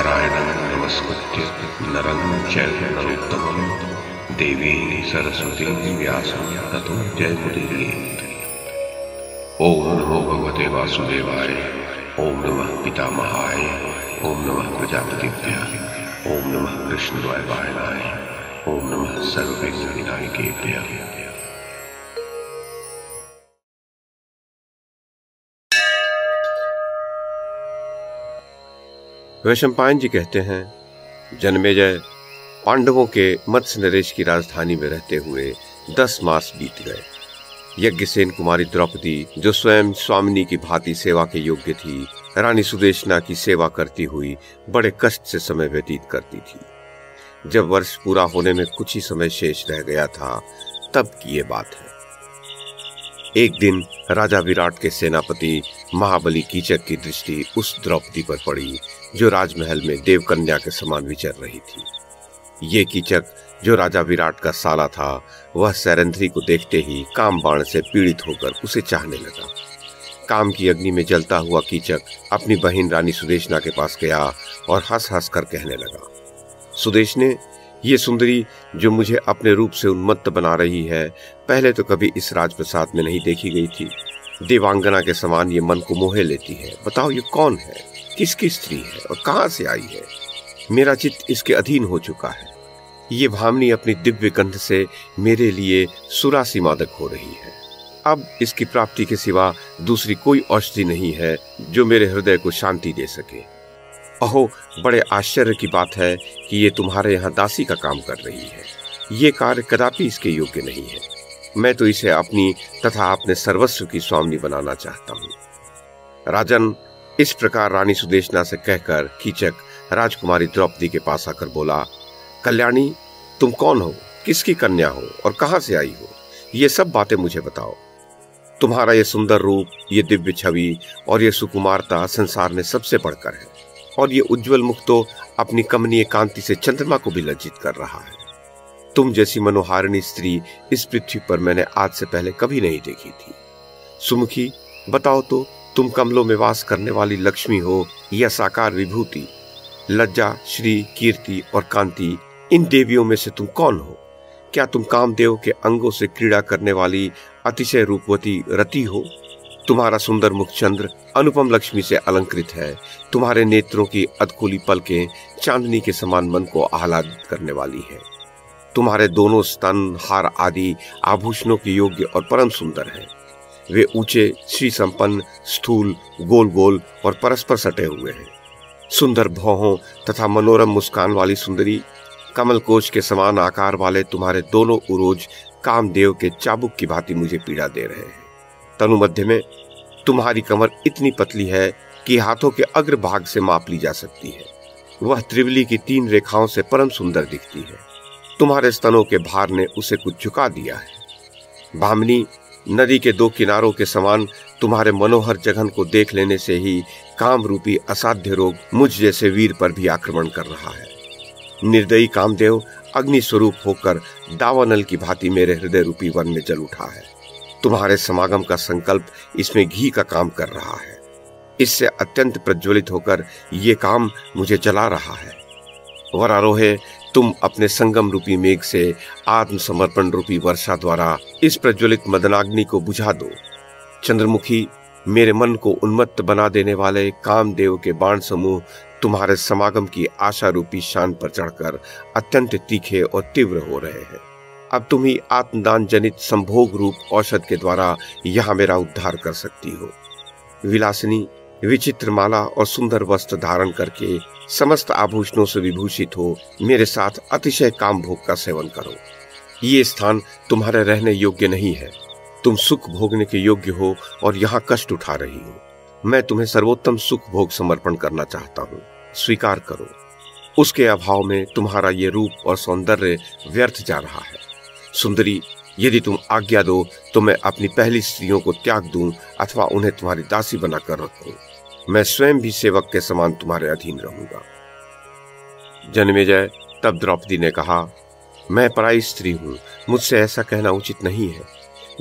नारायणं नमस्कृत्य नरं चैव नरोत्तमं देवीं सरस्वतीं व्यासं ततो जयमुदीरयेत्। ओम नमो भगवते वासुदेवाय, ओम नमः पितामहाय, ओम नमः प्रजापतिभ्यः, ओम नमः कृष्णद्वैपायनाय, ओम नमः सर्वविघ्नविनायकेभ्यः। वैशंपायन जी कहते हैं, जन्मेजय, पांडवों के मत्स्य नरेश की राजधानी में रहते हुए 10 मास बीत गए। यज्ञसेन कुमारी द्रौपदी, जो स्वयं स्वामिनी की भांति सेवा के योग्य थी, रानी सुदेशना की सेवा करती हुई बड़े कष्ट से समय व्यतीत करती थी। जब वर्ष पूरा होने में कुछ ही समय शेष रह गया था, तब की ये बात है। एक दिन राजा विराट के सेनापति महाबली कीचक की दृष्टि उस द्रौपदी पर पड़ी जो राजमहल में देवकन्या के समान विचर रही थी। ये कीचक, जो राजा विराट का साला था, वह सैरंध्री को देखते ही काम बाण से पीड़ित होकर उसे चाहने लगा। काम की अग्नि में जलता हुआ कीचक अपनी बहन रानी सुदेशना के पास गया और हंस हंस कर कहने लगा, सुदेशने, ये सुंदरी जो मुझे अपने रूप से उन्मत्त बना रही है, पहले तो कभी इस राजप्रसाद में नहीं देखी गई थी। देवांगना के समान ये मन को मोहे लेती है। बताओ ये कौन है, किसकी स्त्री है और कहां से आई है? मेरा चित्त इसके अधीन हो चुका है। ये भामनी अपनी दिव्य गंध से मेरे लिए सुरासी मादक हो रही है। अब इसकी प्राप्ति के सिवा दूसरी कोई औषधि नहीं है जो मेरे हृदय को शांति दे सके। अहो, बड़े आश्चर्य की बात है कि ये तुम्हारे यहाँ दासी का काम कर रही है। ये कार्य कदापि इसके योग्य नहीं है। मैं तो इसे अपनी तथा अपने सर्वस्व की स्वामिनी बनाना चाहता हूँ। राजन, इस प्रकार रानी सुदेशना से कहकर कीचक राजकुमारी द्रौपदी के पास आकर बोला, कल्याणी, तुम कौन हो, किसकी कन्या हो और कहां से आई हो? ये सब बातें मुझे बताओ। तुम्हारा ये सुंदर रूप, ये दिव्य छवि और ये सुकुमारता संसार में सबसे बढ़कर है, और ये उज्जवल मुख तो अपनी कमनीय कांति से चंद्रमा को भी लज्जित कर रहा है। तुम जैसी मनोहारिणी स्त्री इस पृथ्वी पर मैंने आज से पहले कभी नहीं देखी थी। सुमुखी, बताओ तो, तुम कमलों में वास करने वाली लक्ष्मी हो या साकार विभूति? लज्जा, श्री, कीर्ति और कांति, इन देवियों में से तुम कौन हो? क्या तुम कामदेव के अंगों से क्रीड़ा करने वाली अतिशय रूपवती रति हो? तुम्हारा सुंदर मुख चंद्र अनुपम लक्ष्मी से अलंकृत है। तुम्हारे नेत्रों की अधकुली पलकें चांदनी के समान मन को आह्लादित करने वाली है। तुम्हारे दोनों स्तन, हार आदि आभूषणों के योग्य और परम सुंदर हैं। वे ऊंचे, श्री संपन्न, स्थूल, गोल गोल और परस्पर सटे हुए हैं। सुंदर भौहों तथा मनोरम मुस्कान वाली सुंदरी, कमल कोश के समान आकार वाले तुम्हारे दोनों उरोज कामदेव के चाबुक की भांति मुझे पीड़ा दे रहे हैं। तनु मध्य में तुम्हारी कमर इतनी पतली है कि हाथों के अग्रभाग से माप ली जा सकती है। वह त्रिवली की 3 रेखाओं से परम सुंदर दिखती है। तुम्हारे स्तनों के भार ने उसे कुछ झुका दिया है। भामिनी, नदी के 2 किनारों के समान तुम्हारे मनोहर जघन को देख लेने से ही काम रूपी असाध्य रोग मुझ जैसे वीर पर भी आक्रमण कर रहा है। निर्दयी कामदेव अग्नि स्वरूप होकर दावानल की भांति मेरे हृदय रूपी वन में जल उठा है। तुम्हारे समागम का संकल्प इसमें घी का काम कर रहा है। इससे अत्यंत प्रज्वलित होकर ये काम मुझे जला रहा है। वरारोहे, तुम अपने संगम रूपी मेघ से आत्मसमर्पण रूपी वर्षा द्वारा इस प्रज्वलित मदनाग्नि को बुझा दो। चंद्रमुखी, मेरे मन को उन्मत्त बना देने वाले कामदेव के बाण समूह तुम्हारे समागम की आशा रूपी शान पर चढ़कर अत्यंत तीखे और तीव्र हो रहे हैं। अब तुम ही आत्मदान जनित संभोग रूप औषध के द्वारा यहाँ मेरा उद्धार कर सकती हो। विलासिनी, विचित्र माला और सुंदर वस्त्र धारण करके समस्त आभूषणों से विभूषित हो मेरे साथ अतिशय काम भोग का सेवन करो। ये स्थान तुम्हारे रहने योग्य नहीं है। तुम सुख भोगने के योग्य हो और यहाँ कष्ट उठा रही हो। मैं तुम्हें सर्वोत्तम सुख भोग समर्पण करना चाहता हूँ, स्वीकार करो। उसके अभाव में तुम्हारा ये रूप और सौंदर्य व्यर्थ जा रहा है। सुंदरी, यदि तुम आज्ञा दो तो मैं अपनी पहली स्त्रियों को त्याग दूं अथवा उन्हें तुम्हारी दासी बनाकर रखूं। मैं स्वयं भी सेवक के समान तुम्हारे अधीन रहूंगा। जन्मेजय, तब द्रौपदी ने कहा, मैं पराई स्त्री हूँ, मुझसे ऐसा कहना उचित नहीं है।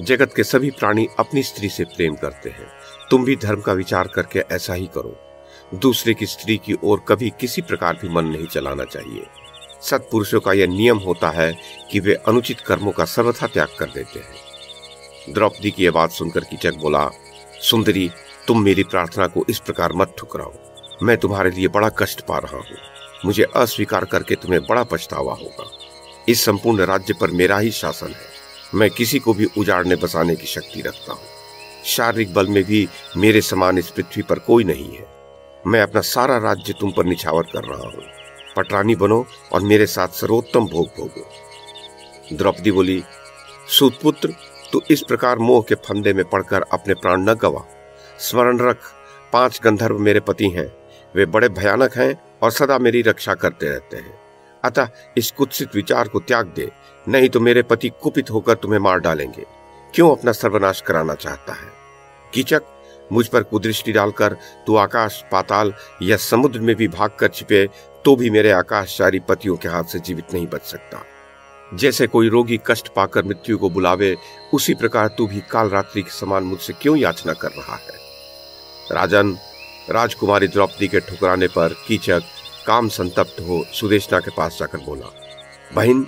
जगत के सभी प्राणी अपनी स्त्री से प्रेम करते हैं। तुम भी धर्म का विचार करके ऐसा ही करो। दूसरे की स्त्री की ओर कभी किसी प्रकार भी मन नहीं चलाना चाहिए। सत्पुरुषों का यह नियम होता है कि वे अनुचित कर्मों का सर्वथा त्याग कर देते हैं। द्रौपदी की यह बात सुनकर कीचक बोला, सुंदरी, तुम मेरी प्रार्थना को इस प्रकार मत ठुकराओ। मैं तुम्हारे लिए बड़ा कष्ट पा रहा हूँ। मुझे अस्वीकार करके तुम्हें बड़ा पछतावा होगा। इस संपूर्ण राज्य पर मेरा ही शासन है। मैं किसी को भी उजाड़ने बसाने की शक्ति रखता हूँ। शारीरिक बल में भी मेरे समान इस पृथ्वी पर कोई नहीं है। मैं अपना सारा राज्य तुम पर निछावर कर रहा हूँ। पटरानी बनो और मेरे साथ सर्वोत्तम भोग भोगो। द्रौपदी बोली, सूतपुत्र, तू इस प्रकार मोह के फंदे में पड़कर अपने प्राण न गवा। स्मरण रख, 5 गंधर्व मेरे पति हैं। वे बड़े भयानक हैं और सदा मेरी रक्षा करते रहते हैं। अतः इस कुत्सित विचार को त्याग दे, नहीं तो मेरे पति कुपित होकर तुम्हें मार डालेंगे। क्यों अपना सर्वनाश कराना चाहता है? कीचक, मुझ पर कुदृष्टि डालकर तू आकाश, पाताल या समुद्र में भी भागकर छिपे तो भी मेरे आकाशचारी पतियों के हाथ से जीवित नहीं बच सकता। जैसे कोई रोगी कष्ट पाकर मृत्यु को बुलावे, उसी प्रकार तू भी काल रात्रि के समान मुझसे क्यों याचना कर रहा है? राजन, राजकुमारी द्रौपदी के ठुकराने पर कीचक काम संतप्त हो सुदेशना के पास जाकर बोला, बहन,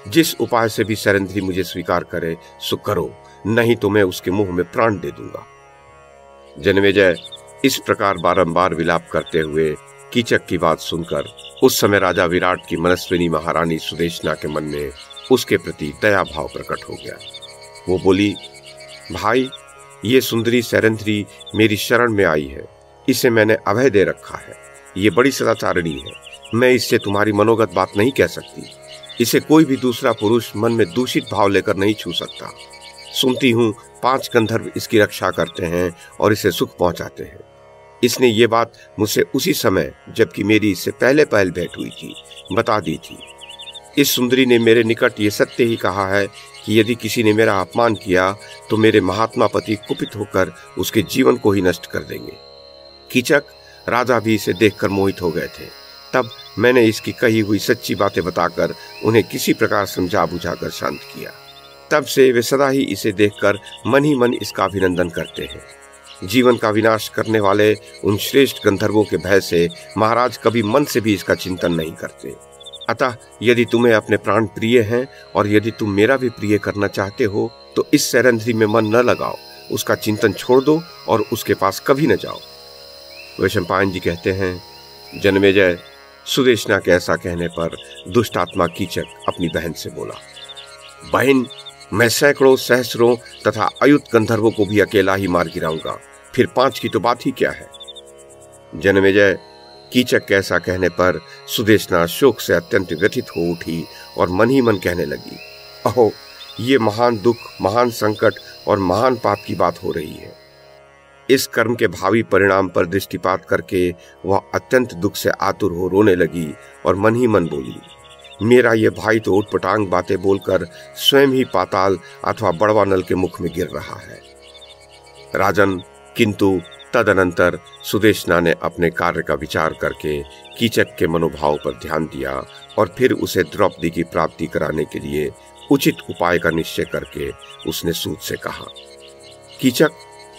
जिस उपाय से भी सैरंध्री मुझे स्वीकार करे सो करो, नहीं तो मैं उसके मुंह में प्राण दे दूंगा। जन्मेजय इस प्रकार बारंबार विलाप करते हुए कीचक की बात सुनकर उस समय राजा विराट की मनस्विनी महारानी सुदेशना के मन में उसके प्रति दया भाव प्रकट हो गया। वो बोली, भाई, ये सुंदरी सैरंध्री मेरी शरण में आई है। इसे मैंने अभय दे रखा है। ये बड़ी सदाचारिणी है। मैं इससे तुम्हारी मनोगत बात नहीं कह सकती। इसे कोई भी दूसरा पुरुष मन में दूषित भाव लेकर नहीं छू सकता। सुनती हूँ 5 गंधर्व इसकी रक्षा करते हैं और इसे सुख पहुंचाते हैं। इसने ये बात मुझसे उसी समय, जबकि मेरी इससे पहले भेंट हुई थी, बता दी थी। इस सुंदरी ने मेरे निकट ये सत्य ही कहा है कि यदि किसी ने मेरा अपमान किया तो मेरे महात्मा पति कुपित होकर उसके जीवन को ही नष्ट कर देंगे। कीचक, राजा भी इसे देखकर मोहित हो गए थे। तब मैंने इसकी कही हुई सच्ची बातें बताकर उन्हें किसी प्रकार समझा बुझाकर शांत किया। तब से वे सदा ही इसे देखकर मन ही मन इसका अभिनंदन करते हैं। जीवन का विनाश करने वाले उन श्रेष्ठ गंधर्वों के भय से महाराज कभी मन से भी इसका चिंतन नहीं करते। अतः यदि तुम्हें अपने प्राण प्रिय हैं और यदि तुम मेरा भी प्रिय करना चाहते हो तो इस सैरंध्री में मन न लगाओ, उसका चिंतन छोड़ दो और उसके पास कभी न जाओ। वैशंपायन जी कहते हैं, जन्मेजय, सुदेशना के ऐसा कहने पर दुष्ट आत्मा कीचक अपनी बहन से बोला, बहन, मैं सैकड़ों, सहस्रों तथा अयुत गंधर्वों को भी अकेला ही मार गिराऊंगा। फिर 5 की तो बात ही क्या है? जन्मेजय, कीचक के ऐसा कहने पर सुदेशना शोक से अत्यंत व्यथित हो उठी और मन ही मन कहने लगी, अहो, ये महान दुख, महान संकट और महान पाप की बात हो रही है। इस कर्म के भावी परिणाम पर दृष्टिपात करके वह अत्यंत दुख से आतुर हो रोने लगी और मन ही मन बोली, मेरा ये भाई तो उटपटांग बातें बोलकर स्वयं ही पाताल अथवा बड़वा नल के मुख में गिर रहा है। राजन, किंतु तदनंतर सुदेशना ने अपने कार्य का विचार करके कीचक के मनोभाव पर ध्यान दिया और फिर उसे द्रौपदी की प्राप्ति कराने के लिए उचित उपाय का निश्चय करके उसने सूत से कहा, कीचक,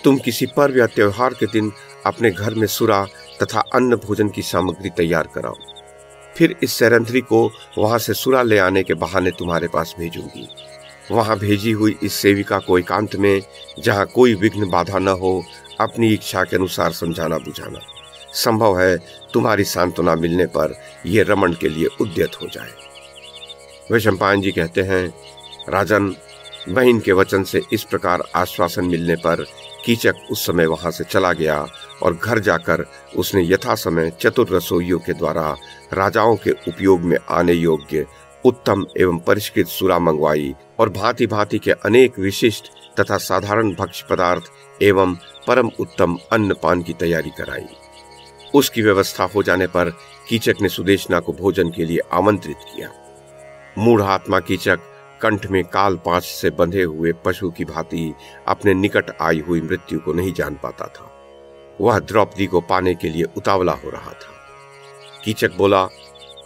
तुम किसी पर्व या त्योहार के दिन अपने घर में सुरा तथा अन्न भोजन की सामग्री तैयार कराओ। फिर इस सैरंध्री को वहां से सुरा ले आने के बहाने तुम्हारे पास भेजूंगी। वहां भेजी हुई इस सेविका को एकांत में, जहां कोई विघ्न बाधा न हो, अपनी इच्छा के अनुसार समझाना बुझाना। संभव है तुम्हारी सांत्वना मिलने पर यह रमण के लिए उद्यत हो जाए। वैशंपायन जी कहते हैं, राजन, बहन के वचन से इस प्रकार आश्वासन मिलने पर कीचक उस समय वहां से चला गया और घर जाकर उसने यथा समय चतुर रसोइयों के द्वारा राजाओं के उपयोग में आने योग्य उत्तम एवं परिष्कृत सुरा मंगवाई और भांति भांति के अनेक विशिष्ट तथा साधारण भक्ष्य पदार्थ एवं परम उत्तम अन्न पान की तैयारी कराई। उसकी व्यवस्था हो जाने पर कीचक ने सुदेशना को भोजन के लिए आमंत्रित किया। मूढ़ आत्मा कीचक कंठ में काल पांच से बंधे हुए पशु की भांति अपने निकट आई हुई मृत्यु को नहीं जान पाता था। वह द्रौपदी को पाने के लिए उतावला हो रहा था। कीचक बोला,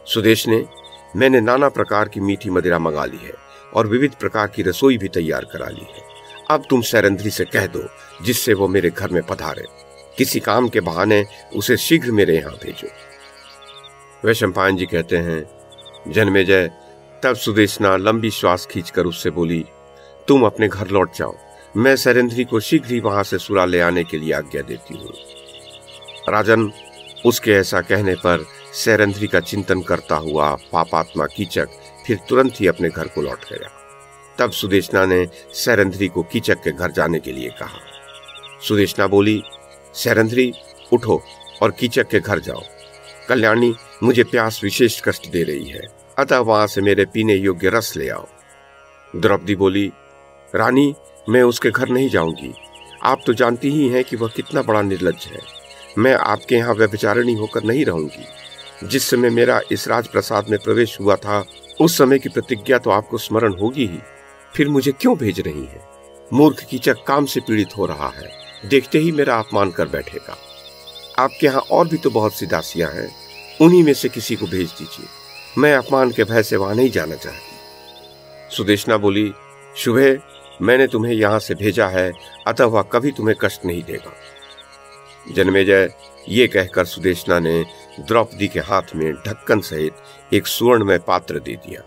सुदेश ने, मैंने नाना प्रकार की मीठी मदिरा मंगा ली है और विविध प्रकार की रसोई भी तैयार करा ली है। अब तुम सैरंध्री से कह दो जिससे वो मेरे घर में पधारे। किसी काम के बहाने उसे शीघ्र मेरे यहाँ भेजो। वैशंपायन जी कहते हैं, जन्मेजय तब सुदेशना लंबी श्वास खींचकर उससे बोली, तुम अपने घर लौट जाओ, मैं सैरंध्री को शीघ्र ही वहां से सुरा ले आने के लिए आज्ञा देती हूँ। राजन, उसके ऐसा कहने पर सैरंध्री का चिंतन करता हुआ पापात्मा कीचक फिर तुरंत ही अपने घर को लौट गया। तब सुदेशना ने सैरंध्री को कीचक के घर जाने के लिए कहा। सुदेशना बोली, सैरंध्री उठो और कीचक के घर जाओ। कल्याणी, मुझे प्यास विशेष कष्ट दे रही है, अतः वहां से मेरे पीने योग्य रस ले आओ। द्रौपदी बोली, रानी, मैं उसके घर नहीं जाऊंगी। आप तो जानती ही हैं कि वह कितना बड़ा निर्लज्ज है। मैं आपके यहाँ व्यभिचारिणी होकर नहीं रहूंगी। जिस समय मेरा इस राजप्रसाद में प्रवेश हुआ था, उस समय की प्रतिज्ञा तो आपको स्मरण होगी ही। फिर मुझे क्यों भेज रही हैं? मूर्ख कीचक काम से पीड़ित हो रहा है, देखते ही मेरा अपमान कर बैठेगा। आपके यहाँ और भी तो बहुत सी दासियां हैं, उन्हीं में से किसी को भेज दीजिए। मैं अपमान के भय से वहां नहीं जाना चाहती। सुदेशना बोली, शुभे, मैंने तुम्हें यहां से भेजा है, अतः वह कभी तुम्हें कष्ट नहीं देगा। जन्मेजय, ये कहकर सुदेशना ने द्रौपदी के हाथ में ढक्कन सहित एक सुवर्णमय पात्र दे दिया।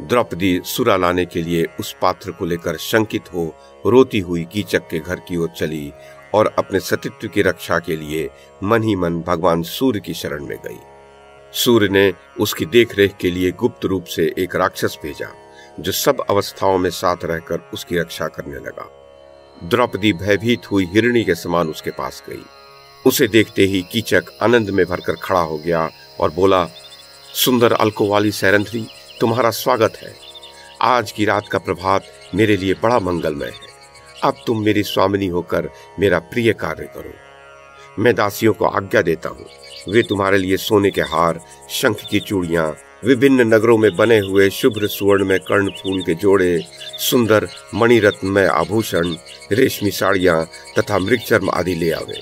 द्रौपदी सुरा लाने के लिए उस पात्र को लेकर शंकित हो रोती हुई कीचक के घर की ओर चली और अपने सतीत्व की रक्षा के लिए मन ही मन भगवान सूर्य की शरण में गई। सूर्य ने उसकी देखरेख के लिए गुप्त रूप से एक राक्षस भेजा, जो सब अवस्थाओं में साथ रहकर उसकी रक्षा करने लगा। द्रौपदी भयभीत हुई हिरणी के समान उसके पास गई। उसे देखते ही कीचक आनंद में भरकर खड़ा हो गया और बोला, सुंदर अलकों वाली सैरंध्री, तुम्हारा स्वागत है। आज की रात का प्रभात मेरे लिए बड़ा मंगलमय है। अब तुम मेरी स्वामिनी होकर मेरा प्रिय कार्य करो। मैं दासियों को आज्ञा देता हूँ, वे तुम्हारे लिए सोने के हार, शंख की चूड़ियां, विभिन्न नगरों में बने हुए शुभ्र सुवर्ण में कर्ण फूल के जोड़े, सुंदर मणिरत्नमय आभूषण, रेशमी साड़ियां तथा मृगचर्म आदि ले आवे।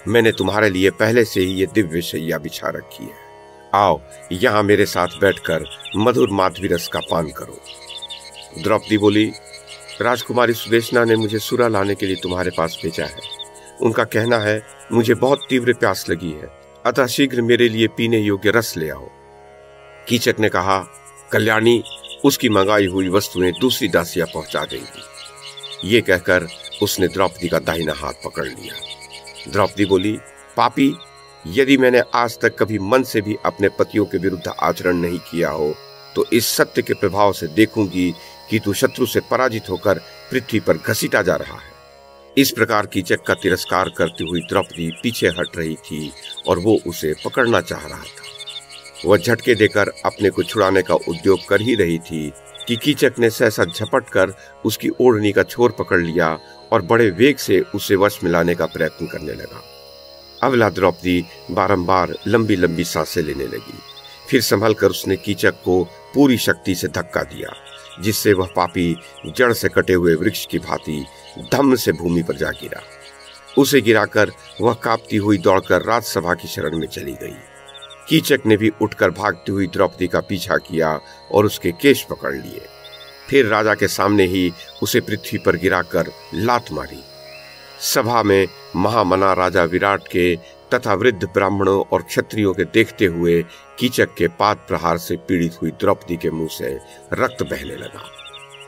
मैंने तुम्हारे लिए पहले से ही ये दिव्य शैया बिछा रखी है। आओ, यहाँ मेरे साथ बैठकर मधुर माधवी रस का पान करो। द्रौपदी बोली, राजकुमारी सुदेशना ने मुझे सुरा लाने के लिए तुम्हारे पास भेजा है। उनका कहना है, मुझे बहुत तीव्र प्यास लगी है, अतः शीघ्र मेरे लिए पीने योग्य रस ले आओ। कीचक ने कहा, कल्याणी, उसकी मंगाई हुई वस्तुएं दूसरी दासियां पहुंचा देंगी। ये कहकर उसने द्रौपदी का दाहिना हाथ पकड़ लिया। द्रौपदी बोली, पापी, यदि मैंने आज तक कभी मन से भी अपने पतियों के विरुद्ध आचरण नहीं किया हो, तो इस सत्य के प्रभाव से देखूंगी कि तू शत्रु से पराजित होकर पृथ्वी पर घसीटा जा रहा है। इस प्रकार कीचक का तिरस्कार करती हुई द्रौपदी पीछे हट रही थी और वो उसे पकड़ना चाह रहा था। वह झटके देकर अपने को छुड़ाने का उद्योग कर ही रही थी कि कीचक ने सहसा झपट कर उसकी ओढ़नी का छोर पकड़ लिया और बड़े वेग से उसे वश में लाने का प्रयत्न करने लगा। अबला द्रौपदी बारंबार लंबी लंबी सांसें लेने लगी। फिर संभल कर उसने कीचक को पूरी शक्ति से धक्का दिया, जिससे वह पापी जड़ से कटे हुए वृक्ष की भांति धम्म से भूमि पर जा गिरा। उसे गिराकर वह कांपती हुई दौड़कर राजसभा की शरण में चली गई। कीचक ने भी उठकर भागती हुई द्रौपदी का पीछा किया और उसके केश पकड़ लिए। फिर राजा के सामने ही उसे पृथ्वी पर गिराकर लात मारी। सभा में महामना राजा विराट के तथा वृद्ध ब्राह्मणों और क्षत्रियों के देखते हुए कीचक के पाद प्रहार से पीड़ित हुई द्रौपदी के मुंह से रक्त बहने लगा।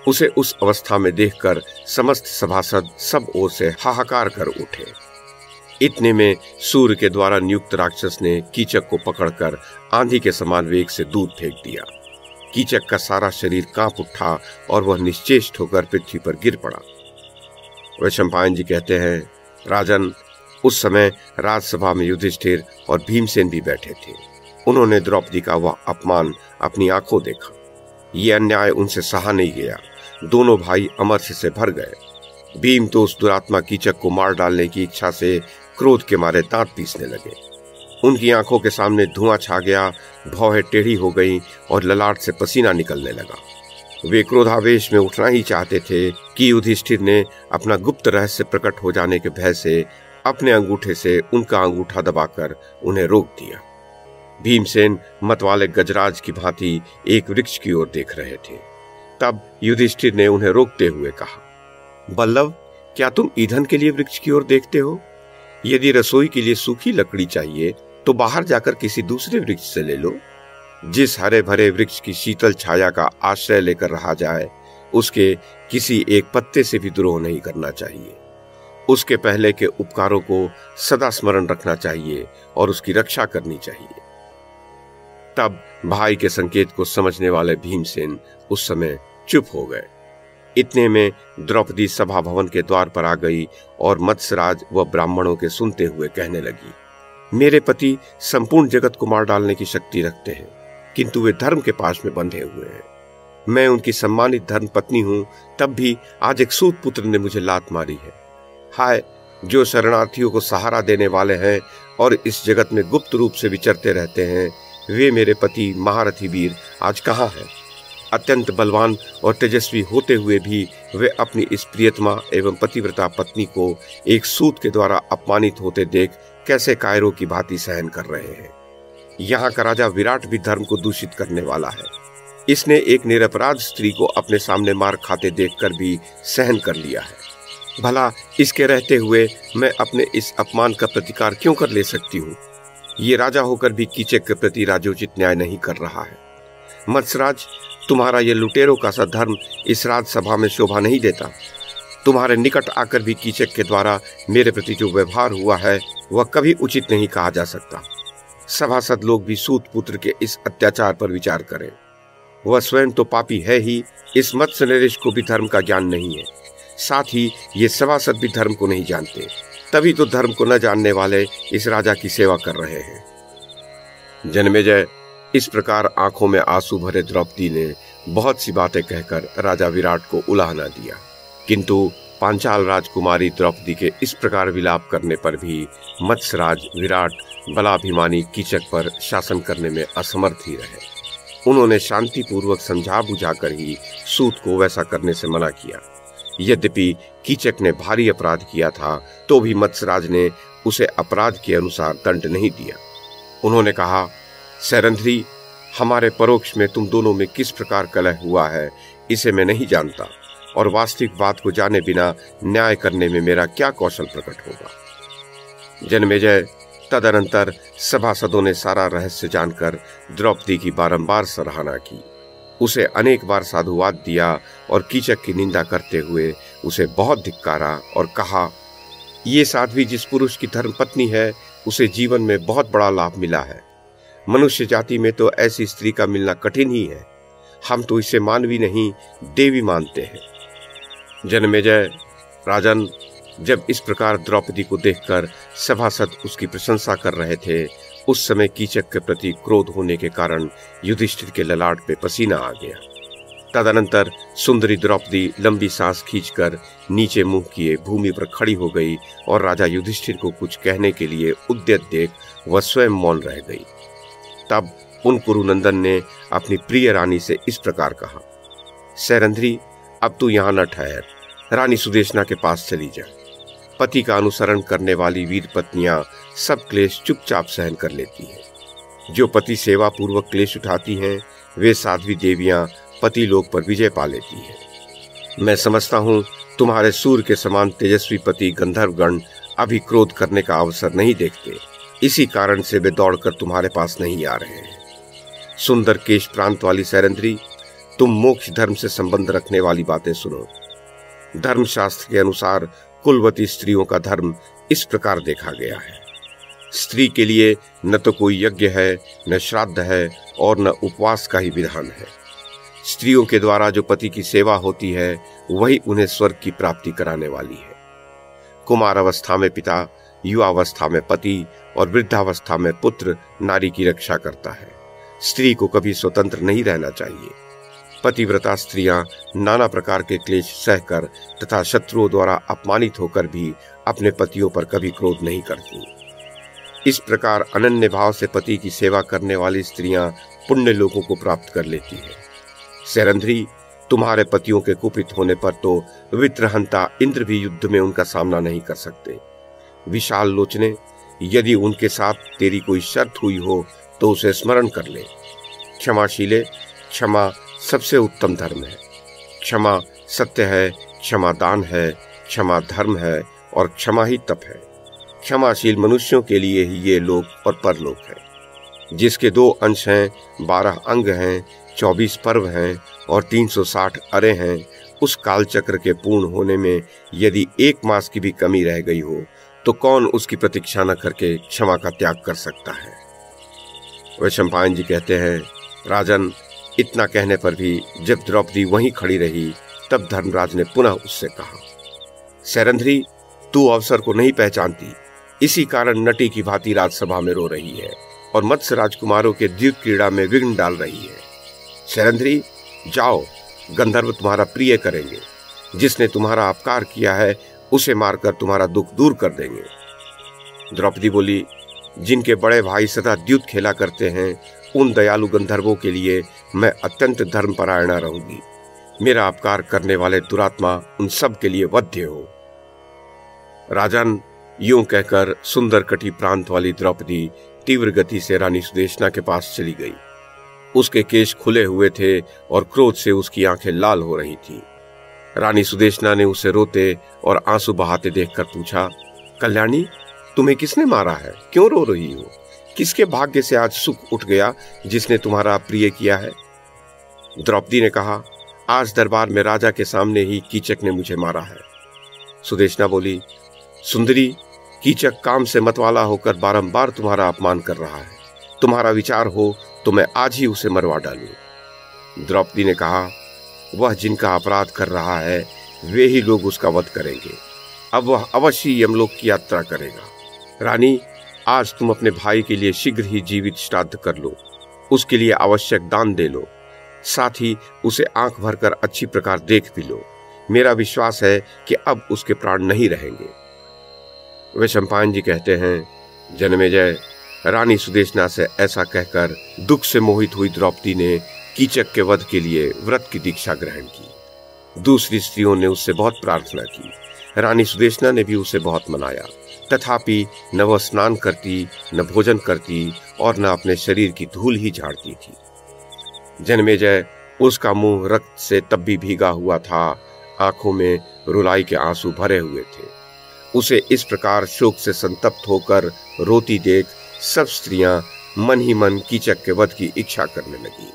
उसे उस अवस्था में देखकर समस्त सभासद सब ओर से हाहाकार कर उठे। इतने में सूर्य के द्वारा नियुक्त राक्षस ने कीचक को पकड़कर आंधी के समान वेग से दूर फेंक दिया। कीचक का सारा शरीर कांप उठा और वह निश्चेष्ट होकर पृथ्वी पर गिर पड़ा। वैशंपायन जी कहते हैं, राजन, उस समय राजसभा में युधिष्ठिर और भीमसेन भी बैठे थे। उन्होंने द्रौपदी का वह अपमान अपनी आंखों देखा। ये अन्याय उनसे सहा नहीं गया। दोनों भाई अमर्ष से भर गए। भीम तो उस दुरात्मा कीचक को मार डालने की इच्छा से क्रोध के मारे दांत पीसने लगे। उनकी आंखों के सामने धुआं छा गया, भौहें टेढ़ी हो गई और ललाट से पसीना निकलने लगा। वे क्रोधावेश में उठना ही चाहते थे कि युधिष्ठिर ने अपना गुप्त रहस्य प्रकट हो जाने के भय से अपने अंगूठे से उनका अंगूठा दबाकर उन्हें रोक दिया। भीमसेन मतवाले गजराज की भांति एक वृक्ष की ओर देख रहे थे। तब युधिष्ठिर ने उन्हें रोकते हुए कहा, बल्लभ, क्या तुम ईंधन के लिए वृक्ष की ओर देखते हो? यदि रसोई के लिए सूखी लकड़ी चाहिए तो बाहर जाकर किसी दूसरे वृक्ष से ले लो। जिस हरे भरे वृक्ष की शीतल छाया का आश्रय लेकर रहा जाए, उसके किसी एक पत्ते से भी द्रोह नहीं करना चाहिए। उसके पहले के उपकारों को सदा स्मरण रखना चाहिए और उसकी रक्षा करनी चाहिए। तब भाई के संकेत को समझने वाले भीमसेन उस समय चुप हो गए। इतने में द्रौपदी सभा भवन के द्वार पर आ गई और मत्स्यराज व ब्राह्मणों के सुनते हुए कहने लगी, मेरे पति संपूर्ण जगत को मार डालने की शक्ति रखते हैं, किंतु वे धर्म के पास में बंधे हुए हैं। मैं उनकी सम्मानित धर्म पत्नी हूं, तब भी आज एक सूत पुत्र ने मुझे लात मारी है। हाय, जो शरणार्थियों को सहारा देने वाले हैं और इस जगत में गुप्त रूप से विचरते रहते हैं, वे मेरे पति महारथी वीर आज कहाँ हैं? अत्यंत बलवान और तेजस्वी होते हुए भी वे अपनी इस प्रियतमा एवं पतिव्रता पत्नी को एक सूत के द्वारा अपमानित होते देख कैसे कायरों की भांति सहन कर रहे हैं। यहाँ का राजा विराट भी धर्म को दूषित करने वाला है। इसने एक निरपराध स्त्री को अपने सामने मार खाते देखकर भी सहन कर लिया है। भला इसके रहते हुए मैं अपने इस अपमान का प्रतिकार क्यों कर ले सकती हूँ? ये राजा होकर भी कीचक के प्रति राजोचित न्याय नहीं कर रहा है। मत्स्यराज, तुम्हारा ये लुटेरों का सा धर्म इस राजसभा में शोभा नहीं देता। तुम्हारे निकट आकर भी कीचक के द्वारा मेरे प्रति जो व्यवहार हुआ है वह कभी उचित नहीं कहा जा सकता। सभासद लोग भी सूत पुत्र के इस अत्याचार पर विचार करें। वह स्वयं तो पापी है ही, इस मत्स्य नरेश को भी धर्म का ज्ञान नहीं है। साथ ही ये सभासद भी धर्म को नहीं जानते, तभी तो धर्म को न जानने वाले इस राजा की सेवा कर रहे हैं। जन्मेजय, इस प्रकार आंखों में आंसू भरे द्रौपदी ने बहुत सी बातें कहकर राजा विराट को उलाहना दिया, किंतु पांचाल राजकुमारी द्रौपदी के इस प्रकार विलाप करने पर भी मत्स्यराज विराट बलाभिमानी कीचक पर शासन करने में असमर्थ ही रहे। उन्होंने शांतिपूर्वक समझा बुझाकर ही सूत को वैसा करने से मना किया। यद्यपि कीचक ने भारी अपराध किया था, तो भी मत्स्यराज ने उसे अपराध के अनुसार दंड नहीं दिया। उन्होंने कहा, सैरंध्री, हमारे परोक्ष में तुम दोनों में किस प्रकार कलह हुआ है इसे मैं नहीं जानता, और वास्तविक बात को जाने बिना न्याय करने में मेरा क्या कौशल प्रकट होगा। जन्मेजय, तदनंतर सभासदों ने सारा रहस्य जानकर द्रौपदी की बारंबार सराहना की, उसे अनेक बार साधुवाद दिया और कीचक की निंदा करते हुए उसे बहुत धिक्कारा और कहा, ये साध्वी जिस पुरुष की धर्म पत्नी है उसे जीवन में बहुत बड़ा लाभ मिला है। मनुष्य जाति में तो ऐसी स्त्री का मिलना कठिन ही है। हम तो इसे मानवी नहीं देवी मानते हैं। जन्मेजय, राजन, जब इस प्रकार द्रौपदी को देखकर सभासद उसकी प्रशंसा कर रहे थे, उस समय कीचक के प्रति क्रोध होने के कारण युधिष्ठिर के ललाट पे पसीना आ गया। तदनंतर सुंदरी द्रौपदी लंबी सांस खींचकर नीचे मुंह किए भूमि पर खड़ी हो गई और राजा युधिष्ठिर को कुछ कहने के लिए उद्यत देख वह स्वयं मौन रह गई। तब उन कुरुनंदन ने अपनी प्रिय रानी से इस प्रकार कहा, सैरंध्री, अब तू यहाँ न ठहर, रानी सुदेशना के पास चली जा। पति का अनुसरण करने वाली वीर पत्नियां सब क्लेश चुपचाप सहन कर लेती हैं। जो पति सेवा पूर्वक क्लेश उठाती हैं, वे साध्वी देवियां पति लोक पर विजय पा लेती हैं। मैं समझता हूँ तुम्हारे सूर्य के समान तेजस्वी पति गंधर्वगण अभी क्रोध करने का अवसर नहीं देखते, इसी कारण से वे दौड़कर तुम्हारे पास नहीं आ रहे हैं। सुंदर केश प्रांत वाली सैरंध्री, तुम मोक्ष धर्म से संबंध रखने वाली बातें सुनो। धर्मशास्त्र के अनुसार कुलवती स्त्रियों का धर्म इस प्रकार देखा गया है। स्त्री के लिए न तो कोई यज्ञ है, न श्राद्ध है और न उपवास का ही विधान है। स्त्रियों के द्वारा जो पति की सेवा होती है वही उन्हें स्वर्ग की प्राप्ति कराने वाली है। कुमार अवस्था में पिता, युवावस्था में पति और वृद्धावस्था में पुत्र नारी की रक्षा करता है। स्त्री को कभी स्वतंत्र नहीं रहना चाहिए। पतिव्रता स्त्रियां नाना प्रकार के क्लेश सहकर तथा शत्रुओं द्वारा अपमानित होकर भी अपने पतियों पर कभी क्रोध नहीं करती। इस प्रकार अनन्य भाव से पति की सेवा करने वाली स्त्रियां पुण्य लोगों को प्राप्त कर लेती हैं। सैरंध्री, तुम्हारे पतियों के कुपित होने पर तो वित्रहंता इंद्र भी युद्ध में उनका सामना नहीं कर सकते। विशाल लोचने, यदि उनके साथ तेरी कोई शर्त हुई हो तो उसे स्मरण कर ले। क्षमाशीले, क्षमा सबसे उत्तम धर्म है। क्षमा सत्य है, क्षमा दान है, क्षमा धर्म है और क्षमा ही तप है। क्षमाशील मनुष्यों के लिए ही ये लोक और परलोक है, जिसके 2 अंश हैं, 12 अंग हैं, 24 पर्व हैं और 360 अरे हैं। उस काल चक्र के पूर्ण होने में यदि 1 मास की भी कमी रह गई हो तो कौन उसकी प्रतीक्षा न करके क्षमा का त्याग कर सकता है। वैशंपायन जी कहते हैं, राजन, इतना कहने पर भी जब द्रौपदी वहीं खड़ी रही तब धर्मराज ने पुनः उससे कहा, सैरंध्री, तू अवसर को नहीं पहचानती, इसी कारण नटी की भांति राजसभा में रो रही है और मत्स्य राजकुमारों के द्यूत क्रीड़ा में विघ्न डाल रही है। सैरंध्री, जाओ, गंधर्व तुम्हारा प्रिय करेंगे। जिसने तुम्हारा अपकार किया है उसे मारकर तुम्हारा दुख दूर कर देंगे। द्रौपदी बोली, जिनके बड़े भाई सदा द्यूत खेला करते हैं, उन दयालु गंधर्वों के लिए मैं अत्यंत धर्मपरायणा रहूंगी। मेरा अपकार करने वाले दुरात्मा उन सब के लिए वध्य हो। राजन, यूं कहकर सुंदर कटी प्रांत वाली द्रौपदी तीव्र गति से रानी सुदेशना के पास चली गई। उसके केश खुले हुए थे और क्रोध से उसकी आंखें लाल हो रही थी। रानी सुदेशना ने उसे रोते और आंसू बहाते देखकर पूछा, कल्याणी, तुम्हें किसने मारा है? क्यों रो रही हो? किसके भाग्य से आज सुख उठ गया जिसने तुम्हारा प्रिय किया है? द्रौपदी ने कहा, आज दरबार में राजा के सामने ही कीचक ने मुझे मारा है। सुदेशना बोली, सुंदरी, कीचक काम से मतवाला होकर बारंबार तुम्हारा अपमान कर रहा है। तुम्हारा विचार हो तो मैं आज ही उसे मरवा डालूं। द्रौपदी ने कहा, वह जिनका अपराध कर रहा है वे ही लोग उसका वध करेंगे। अब वह अवश्य यमलोक की यात्रा करेगा। रानी, आज तुम अपने भाई के लिए शीघ्र ही जीवित श्राद्ध कर लो, उसके लिए आवश्यक दान दे लो, साथ ही उसे आंख भरकर अच्छी प्रकार देख भी लो। मेरा विश्वास है कि अब उसके प्राण नहीं रहेंगे। वैशंपायन जी कहते हैं, जनमेजय, रानी सुदेशना से ऐसा कहकर दुख से मोहित हुई द्रौपदी ने कीचक के वध के लिए व्रत की दीक्षा ग्रहण की। दूसरी स्त्रियों ने उससे बहुत प्रार्थना की। रानी सुदेशना ने भी उसे बहुत मनाया, तथापि न वह स्नान करती, न भोजन करती और न अपने शरीर की धूल ही झाड़ती थी। जनमेजय, उसका मुंह रक्त से तब भी भीगा हुआ था, आंखों में रुलाई के आंसू भरे हुए थे। उसे इस प्रकार शोक से संतप्त होकर रोती देख सब स्त्रियां मन ही मन कीचक के वध की इच्छा करने लगी।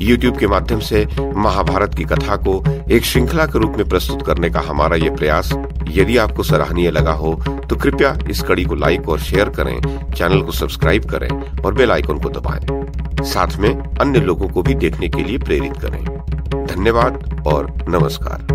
YouTube के माध्यम से महाभारत की कथा को एक श्रृंखला के रूप में प्रस्तुत करने का हमारा ये प्रयास यदि आपको सराहनीय लगा हो तो कृपया इस कड़ी को लाइक और शेयर करें, चैनल को सब्सक्राइब करें और बेल आइकन को दबाएं। साथ में अन्य लोगों को भी देखने के लिए प्रेरित करें। धन्यवाद और नमस्कार।